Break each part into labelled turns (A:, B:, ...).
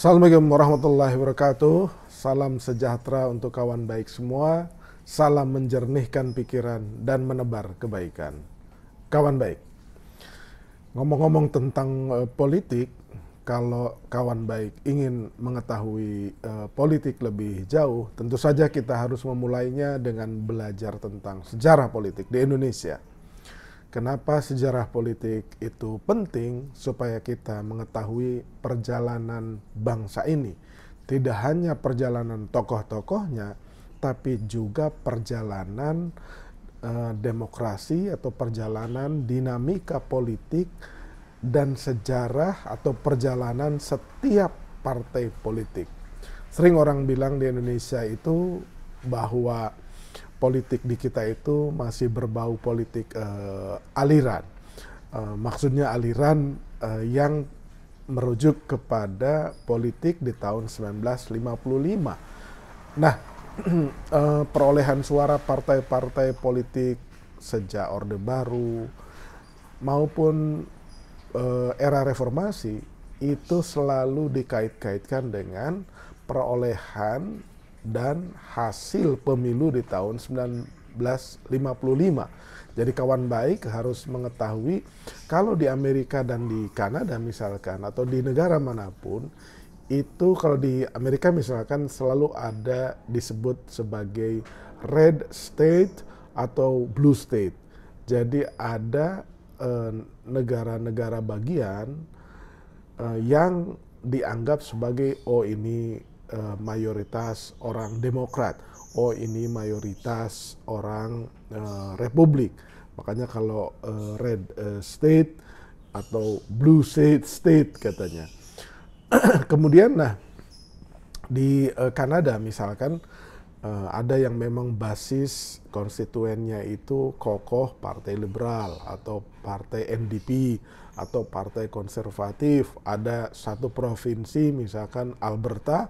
A: Assalamualaikum warahmatullahi wabarakatuh. Salam sejahtera untuk kawan baik semua. Salam menjernihkan pikiran dan menebar kebaikan. Kawan baik, ngomong-ngomong tentang politik, kalau kawan baik ingin mengetahui politik lebih jauh, tentu saja kita harus memulainya dengan belajar tentang sejarah politik di Indonesia. Kenapa sejarah politik itu penting? Supaya kita mengetahui perjalanan bangsa ini. Tidak hanya perjalanan tokoh-tokohnya, tapi juga perjalanan demokrasi atau perjalanan dinamika politik dan sejarah atau perjalanan setiap partai politik. Sering orang bilang di Indonesia itu bahwa politik di kita itu masih berbau politik aliran. Maksudnya aliran yang merujuk kepada politik di tahun 1955. Nah, perolehan suara partai-partai politik sejak Orde Baru maupun era reformasi itu selalu dikait-kaitkan dengan perolehan dan hasil pemilu di tahun 1955. Jadi kawan baik harus mengetahui kalau di Amerika dan di Kanada misalkan, atau di negara manapun, itu kalau di Amerika misalkan selalu ada disebut sebagai red state atau blue state. Jadi ada negara-negara bagian yang dianggap sebagai ini mayoritas orang Demokrat, ini mayoritas orang Republik. Makanya kalau red state atau blue state katanya. Kemudian di Kanada misalkan ada yang memang basis konstituennya itu kokoh partai liberal atau partai NDP atau partai konservatif. Ada satu provinsi misalkan Alberta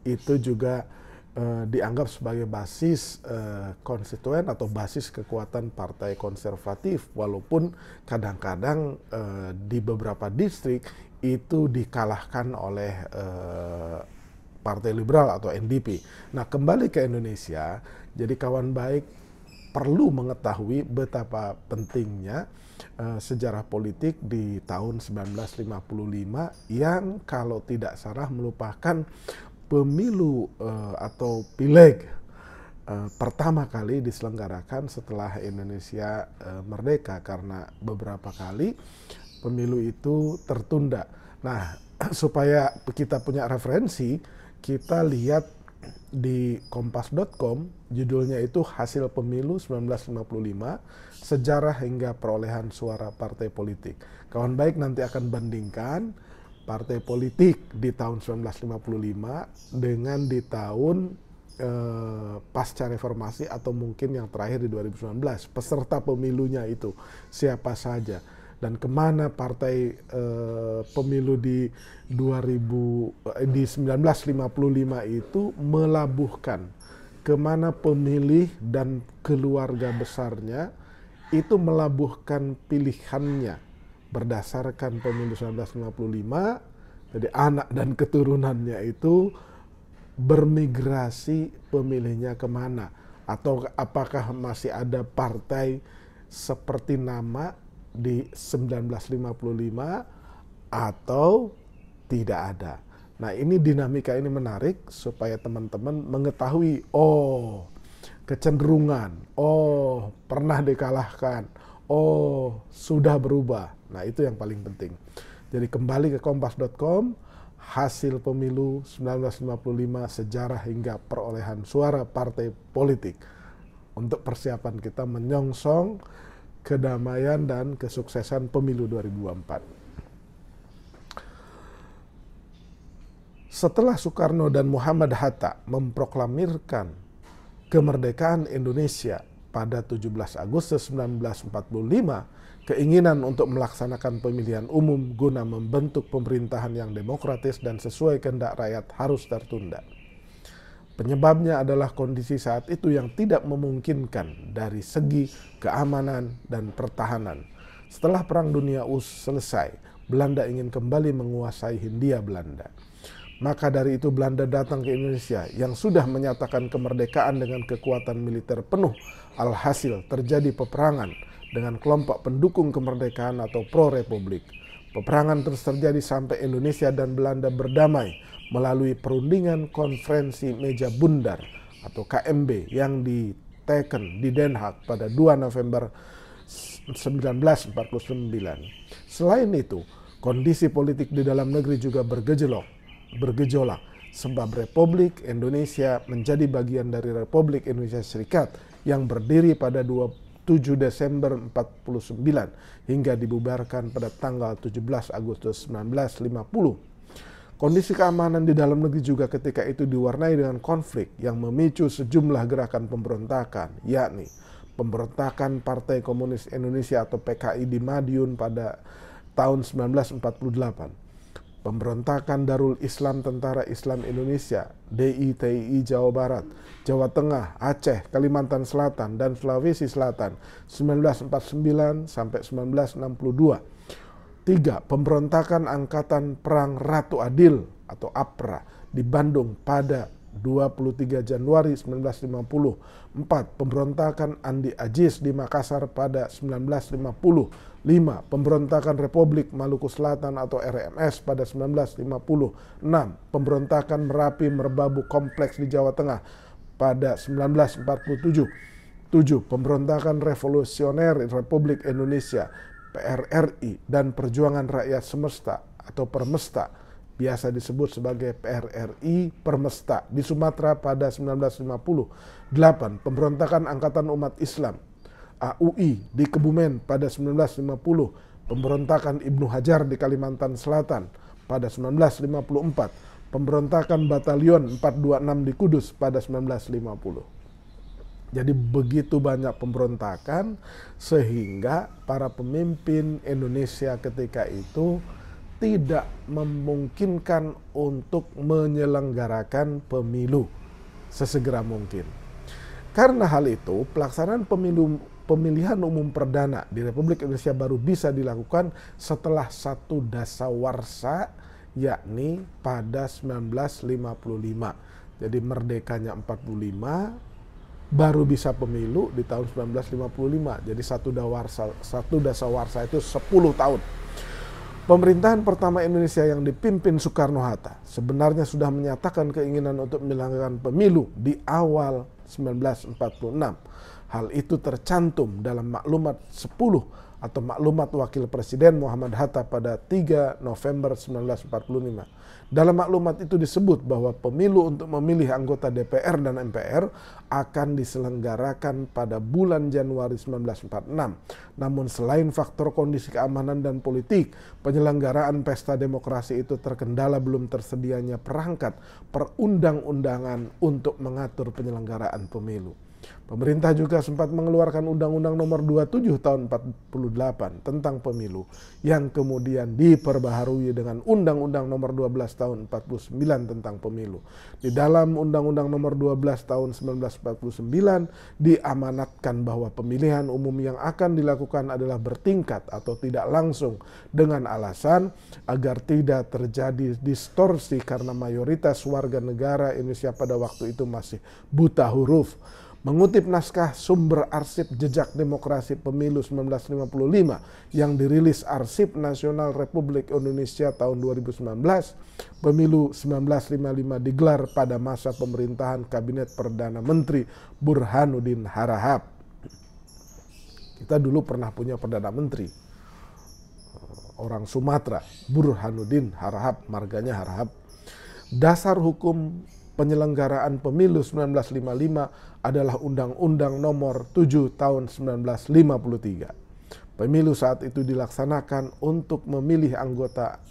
A: itu juga dianggap sebagai basis konstituen atau basis kekuatan partai konservatif, walaupun kadang-kadang di beberapa distrik itu dikalahkan oleh partai liberal atau NDP. Nah, kembali ke Indonesia, jadi kawan baik perlu mengetahui betapa pentingnya sejarah politik di tahun 1955 yang kalau tidak salah merupakan pemilu atau pileg pertama kali diselenggarakan setelah Indonesia merdeka, karena beberapa kali pemilu itu tertunda. Nah, supaya kita punya referensi, kita lihat di kompas.com, judulnya itu Hasil Pemilu 1955, Sejarah hingga Perolehan Suara Partai Politik. Kawan baik nanti akan bandingkan partai politik di tahun 1955 dengan di tahun pasca reformasi atau mungkin yang terakhir di 2019. Peserta pemilunya itu siapa saja dan kemana partai pemilu di 1955 itu melabuhkan, kemana pemilih dan keluarga besarnya itu melabuhkan pilihannya berdasarkan pemilu 1955. Jadi anak dan keturunannya itu bermigrasi pemilihnya kemana, atau apakah masih ada partai seperti nama di 1955 atau tidak ada. Nah, ini dinamika ini menarik supaya teman-teman mengetahui kecenderungan, pernah dikalahkan, sudah berubah. Nah, itu yang paling penting. Jadi kembali ke kompas.com, hasil pemilu 1955, sejarah hingga perolehan suara partai politik, untuk persiapan kita menyongsong kedamaian dan kesuksesan pemilu 2024. Setelah Soekarno dan Muhammad Hatta memproklamirkan kemerdekaan Indonesia pada 17 Agustus 1945, keinginan untuk melaksanakan pemilihan umum guna membentuk pemerintahan yang demokratis dan sesuai kehendak rakyat harus tertunda. Penyebabnya adalah kondisi saat itu yang tidak memungkinkan dari segi keamanan dan pertahanan. Setelah Perang Dunia selesai, Belanda ingin kembali menguasai Hindia Belanda. Maka dari itu Belanda datang ke Indonesia yang sudah menyatakan kemerdekaan dengan kekuatan militer penuh. Alhasil terjadi peperangan dengan kelompok pendukung kemerdekaan atau pro-republik. Peperangan terus terjadi sampai Indonesia dan Belanda berdamai melalui perundingan konferensi meja bundar atau KMB yang diteken di Den Haag pada 2 November 1949. Selain itu, kondisi politik di dalam negeri juga bergejolak sebab Republik Indonesia menjadi bagian dari Republik Indonesia Serikat yang berdiri pada 27 Desember 49 hingga dibubarkan pada tanggal 17 Agustus 1950. Kondisi keamanan di dalam negeri juga ketika itu diwarnai dengan konflik yang memicu sejumlah gerakan pemberontakan, yakni pemberontakan Partai Komunis Indonesia atau PKI di Madiun pada tahun 1948. Pemberontakan Darul Islam Tentara Islam Indonesia, DITI Jawa Barat, Jawa Tengah, Aceh, Kalimantan Selatan, dan Sulawesi Selatan 1949 sampai 1962. 3. Pemberontakan Angkatan Perang Ratu Adil atau APRA di Bandung pada 23 Januari 1950. 4. Pemberontakan Andi Aziz di Makassar pada 1950. 5. Pemberontakan Republik Maluku Selatan atau RMS pada 1950. 6. Pemberontakan Merapi Merbabu Kompleks di Jawa Tengah pada 1947. 7. Pemberontakan Revolusioner Republik Indonesia PRRI dan Perjuangan Rakyat Semesta atau Permesta, biasa disebut sebagai PRRI Permesta di Sumatera pada 1950. 8. Pemberontakan Angkatan Umat Islam AUI di Kebumen pada 1950, pemberontakan Ibnu Hajar di Kalimantan Selatan pada 1954, pemberontakan Batalion 426 di Kudus pada 1950. Jadi begitu banyak pemberontakan sehingga para pemimpin Indonesia ketika itu tidak memungkinkan untuk menyelenggarakan pemilu sesegera mungkin. Karena hal itu, pelaksanaan pemilihan umum perdana di Republik Indonesia baru bisa dilakukan setelah satu dasawarsa, yakni pada 1955. Jadi merdekanya 45, baru bisa pemilu di tahun 1955. Jadi satu dasawarsa itu 10 tahun. Pemerintahan pertama Indonesia yang dipimpin Soekarno-Hatta sebenarnya sudah menyatakan keinginan untuk menyelenggarakan pemilu di awal 1946. Hal itu tercantum dalam maklumat 10 atau maklumat Wakil Presiden Muhammad Hatta pada 3 November 1945. Dalam maklumat itu disebut bahwa pemilu untuk memilih anggota DPR dan MPR akan diselenggarakan pada bulan Januari 1946. Namun selain faktor kondisi keamanan dan politik, penyelenggaraan pesta demokrasi itu terkendala belum tersedianya perangkat perundang-undangan untuk mengatur penyelenggaraan pemilu. Pemerintah juga sempat mengeluarkan Undang-Undang Nomor 27 Tahun 48 tentang pemilu yang kemudian diperbaharui dengan Undang-Undang Nomor 12 Tahun 49 tentang pemilu. Di dalam Undang-Undang Nomor 12 Tahun 1949 diamanatkan bahwa pemilihan umum yang akan dilakukan adalah bertingkat atau tidak langsung dengan alasan agar tidak terjadi distorsi karena mayoritas warga negara Indonesia pada waktu itu masih buta huruf. Mengutip naskah sumber arsip jejak demokrasi pemilu 1955 yang dirilis Arsip Nasional Republik Indonesia tahun 2019, pemilu 1955 digelar pada masa pemerintahan Kabinet Perdana Menteri Burhanuddin Harahap. Kita dulu pernah punya Perdana Menteri, orang Sumatera, Burhanuddin Harahap, marganya Harahap. Dasar hukum penyelenggaraan pemilu 1955 adalah Undang-Undang Nomor 7 Tahun 1953. Pemilu saat itu dilaksanakan untuk memilih anggota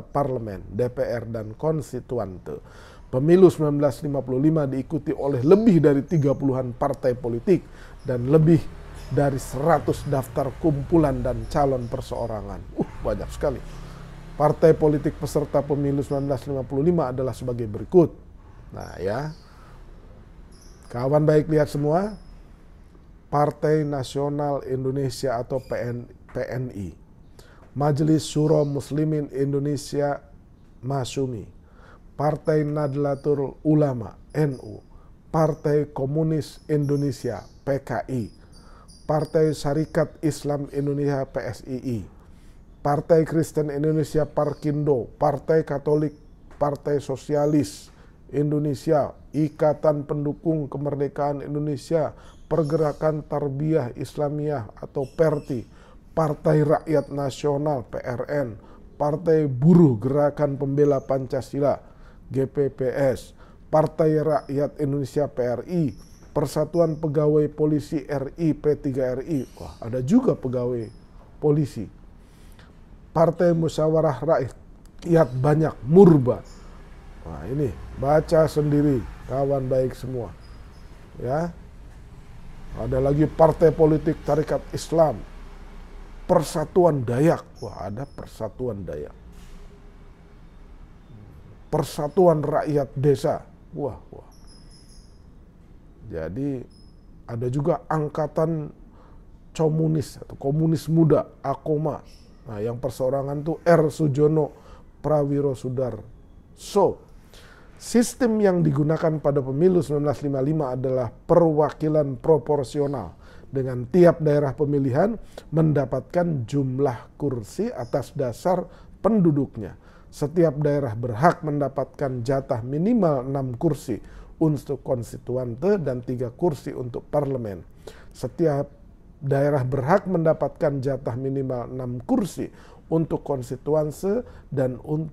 A: parlemen, DPR, dan konstituante. Pemilu 1955 diikuti oleh lebih dari 30-an partai politik dan lebih dari 100 daftar kumpulan dan calon perseorangan. Banyak sekali. Partai politik peserta pemilu 1955 adalah sebagai berikut. Nah ya, kawan baik lihat semua, Partai Nasional Indonesia atau PNI, Majelis Syuro Muslimin Indonesia Masyumi, Partai Nahdlatul Ulama NU, Partai Komunis Indonesia PKI, Partai Syarikat Islam Indonesia PSII, Partai Kristen Indonesia Parkindo, Partai Katolik, Partai Sosialis Indonesia, Ikatan Pendukung Kemerdekaan Indonesia, Pergerakan Tarbiyah Islamiyah atau PERTI, Partai Rakyat Nasional PRN, Partai Buruh Gerakan Pembela Pancasila GPPS, Partai Rakyat Indonesia PRI, Persatuan Pegawai Polisi RI P3RI, wah ada juga pegawai polisi, Partai Musyawarah Rakyat Banyak Murba. Nah ini baca sendiri kawan baik semua, ya. Ada lagi Partai Politik Tarekat Islam, Persatuan Dayak, wah ada Persatuan Dayak, Persatuan Rakyat Desa, wah. Jadi ada juga Angkatan Komunis atau Komunis Muda Akoma. Nah yang perseorangan tuh R. Sujono Prawirosudarso. Sistem yang digunakan pada pemilu 1955 adalah perwakilan proporsional, dengan tiap daerah pemilihan mendapatkan jumlah kursi atas dasar penduduknya. Setiap daerah berhak mendapatkan jatah minimal 6 kursi untuk konstituante dan 3 kursi untuk parlemen. Setiap daerah berhak mendapatkan jatah minimal 6 kursi untuk konstituanse dan 3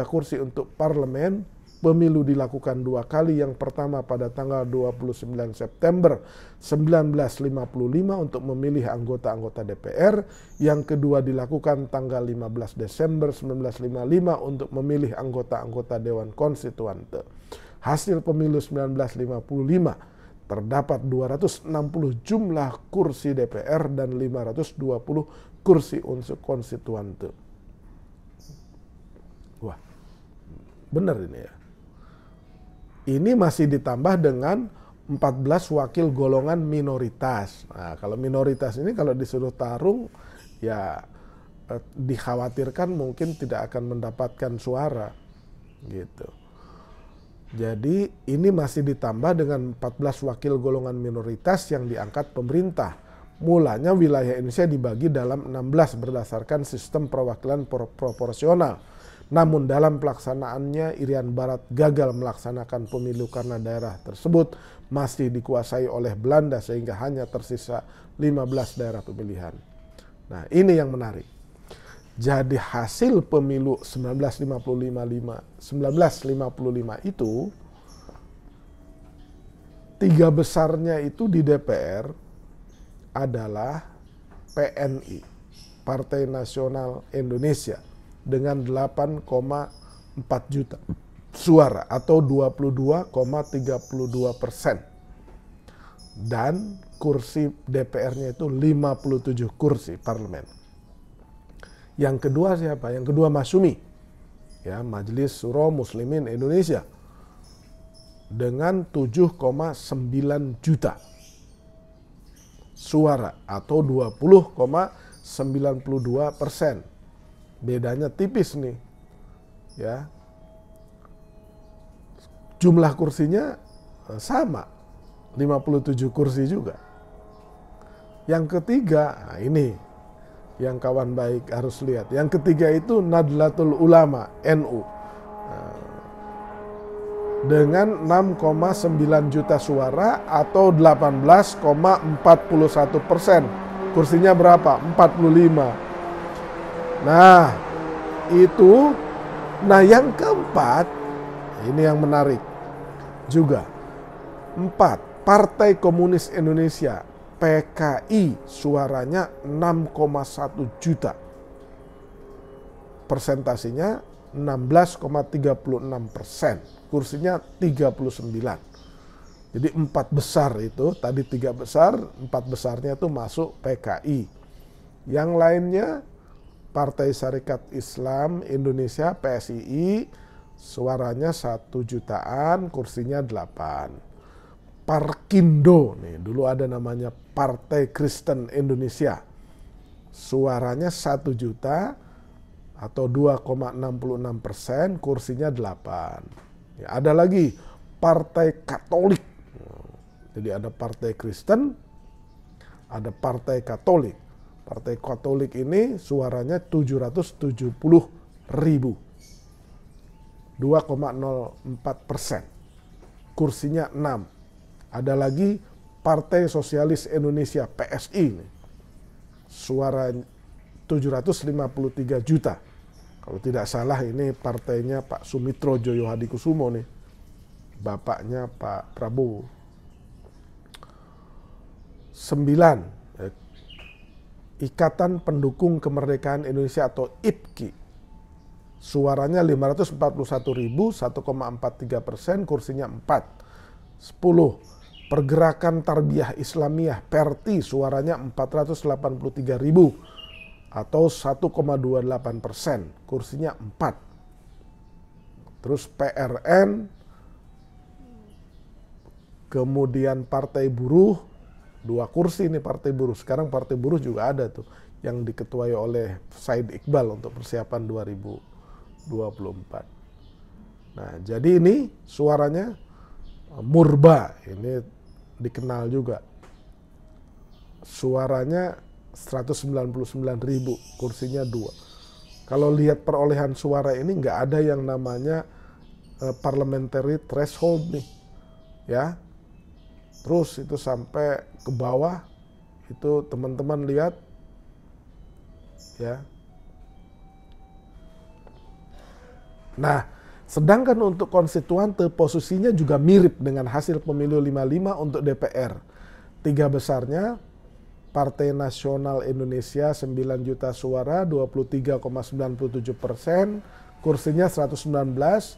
A: kursi untuk parlemen. Pemilu dilakukan 2 kali, yang pertama pada tanggal 29 September 1955 untuk memilih anggota-anggota DPR, yang kedua dilakukan tanggal 15 Desember 1955 untuk memilih anggota-anggota Dewan Konstituante. Hasil pemilu 1955 terdapat 260 jumlah kursi DPR dan 520 kursi untuk konstituante. Wah, benar ini ya. Ini masih ditambah dengan 14 wakil golongan minoritas. Nah, kalau minoritas ini kalau disuruh tarung, ya dikhawatirkan mungkin tidak akan mendapatkan suara, gitu. Jadi ini masih ditambah dengan 14 wakil golongan minoritas yang diangkat pemerintah. Mulanya wilayah Indonesia dibagi dalam 16 berdasarkan sistem perwakilan proporsional. Namun dalam pelaksanaannya Irian Barat gagal melaksanakan pemilu karena daerah tersebut masih dikuasai oleh Belanda sehingga hanya tersisa 15 daerah pemilihan. Nah ini yang menarik. Jadi hasil pemilu 1955 itu 3 besarnya itu di DPR adalah PNI, Partai Nasional Indonesia, dengan 8,4 juta suara atau 22,32%. Dan kursi DPR-nya itu 57 kursi parlemen. Yang kedua siapa? Yang kedua Masyumi, ya, Majelis Syuro Muslimin Indonesia, dengan 7,9 juta suara atau 20,92%. Bedanya tipis nih, ya. Jumlah kursinya sama, 57 kursi juga. Yang ketiga, nah ini yang kawan baik harus lihat. Yang ketiga itu Nahdlatul Ulama NU dengan 6,9 juta suara atau 18,41%. Kursinya berapa? 45. Nah, itu. Nah, yang keempat, ini yang menarik juga. 4, Partai Komunis Indonesia PKI, suaranya 6,1 juta. Persentasinya 16,36%. Kursinya 39. Jadi 4 besar itu, tadi 3 besar, 4 besarnya itu masuk PKI. Yang lainnya Partai Syarikat Islam Indonesia PSII, suaranya 1 jutaan, kursinya 8. Parkindo, nih dulu ada namanya Partai Kristen Indonesia, suaranya 1 juta atau 2,66%, kursinya 8. Ya, ada lagi Partai Katolik. Jadi ada Partai Kristen, ada Partai Katolik. Partai Katolik ini suaranya 770.000, 2,04%. Kursinya 6. Ada lagi Partai Sosialis Indonesia PSI ini. Suara 753 juta. Kalau tidak salah ini partainya Pak Sumitro Joyohadikusumo nih. Bapaknya Pak Prabowo. 9. Ikatan Pendukung Kemerdekaan Indonesia atau IPKI. Suaranya 541.000, 1,43%, kursinya 4. 10. Pergerakan Tarbiyah Islamiyah PERTI, suaranya 483.000 atau 1,28%, kursinya 4. Terus PRN, kemudian Partai Buruh, 2 kursi nih Partai Buruh. Sekarang Partai Buruh juga ada tuh yang diketuai oleh Said Iqbal untuk persiapan 2024. Nah, jadi ini suaranya Murba, ini dikenal juga. Suaranya 199.000, kursinya 2. Kalau lihat perolehan suara ini nggak ada yang namanya parliamentary threshold nih, ya. Terus itu sampai ke bawah, itu teman-teman lihat, ya. Nah, sedangkan untuk konstituante posisinya juga mirip dengan hasil pemilu 55 untuk DPR. 3 besarnya Partai Nasional Indonesia 9 juta suara, 23,97%, kursinya 119.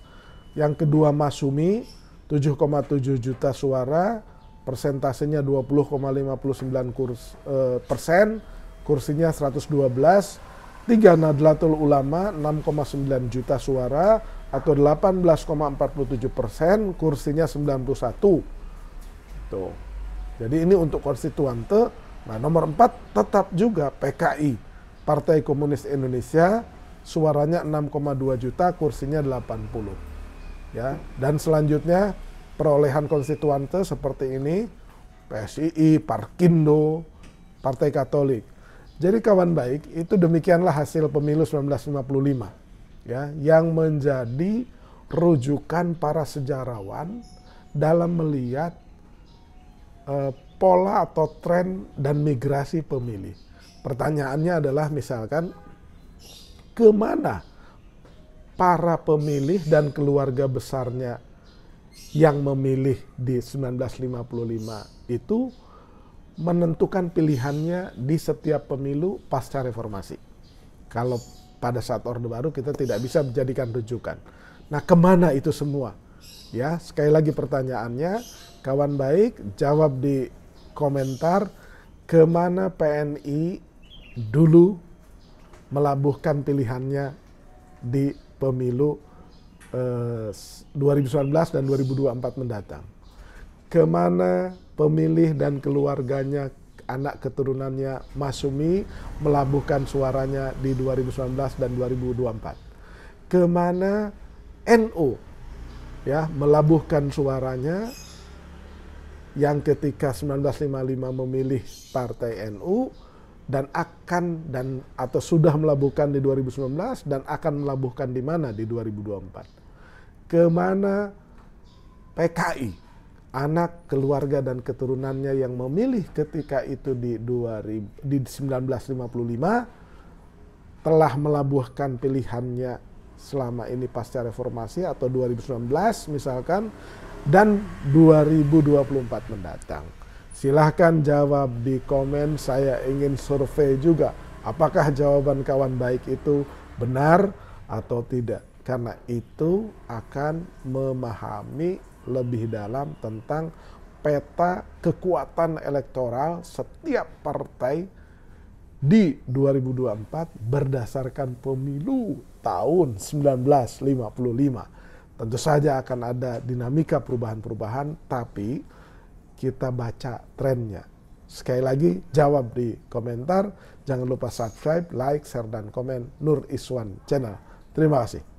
A: Yang kedua Masyumi 7,7 juta suara, persentasenya 20,59%, kursinya 112. 3 Nadlatul Ulama 6,9 juta suara atau 18,47%, kursinya 91. Tuh. Jadi ini untuk konstituante. Nah, nomor 4 tetap juga PKI, Partai Komunis Indonesia, suaranya 6,2 juta, kursinya 80. Ya, dan selanjutnya perolehan konstituante seperti ini, PSII, Parkindo, Partai Katolik. Jadi kawan baik, itu demikianlah hasil pemilu 1955, ya, yang menjadi rujukan para sejarawan dalam melihat pola atau tren dan migrasi pemilih. Pertanyaannya adalah misalkan kemana para pemilih dan keluarga besarnya yang memilih di 1955 itu menentukan pilihannya di setiap pemilu pasca reformasi. Kalau pada saat Orde Baru kita tidak bisa menjadikan rujukan. Nah, kemana itu semua? Ya, sekali lagi pertanyaannya, kawan baik, jawab di komentar kemana PNI dulu melabuhkan pilihannya di pemilu 2019 dan 2024 mendatang. Kemana pemilih dan keluarganya, anak keturunannya Masyumi melabuhkan suaranya di 2019 dan 2024. Kemana NU ya melabuhkan suaranya yang ketika 1955 memilih Partai NU dan akan atau sudah melabuhkan di 2019 dan akan melabuhkan di mana di 2024. Kemana PKI, anak, keluarga dan keturunannya yang memilih ketika itu di 1955 telah melabuhkan pilihannya selama ini pasca reformasi atau 2019 misalkan dan 2024 mendatang. Silahkan jawab di komen, saya ingin survei juga apakah jawaban kawan baik itu benar atau tidak. Karena itu akan memahami lebih dalam tentang peta kekuatan elektoral setiap partai di 2024 berdasarkan pemilu tahun 1955. Tentu saja akan ada dinamika perubahan-perubahan, tapi kita baca trennya. Sekali lagi, jawab di komentar. Jangan lupa subscribe, like, share, dan komen Nur Iswan Channel. Terima kasih.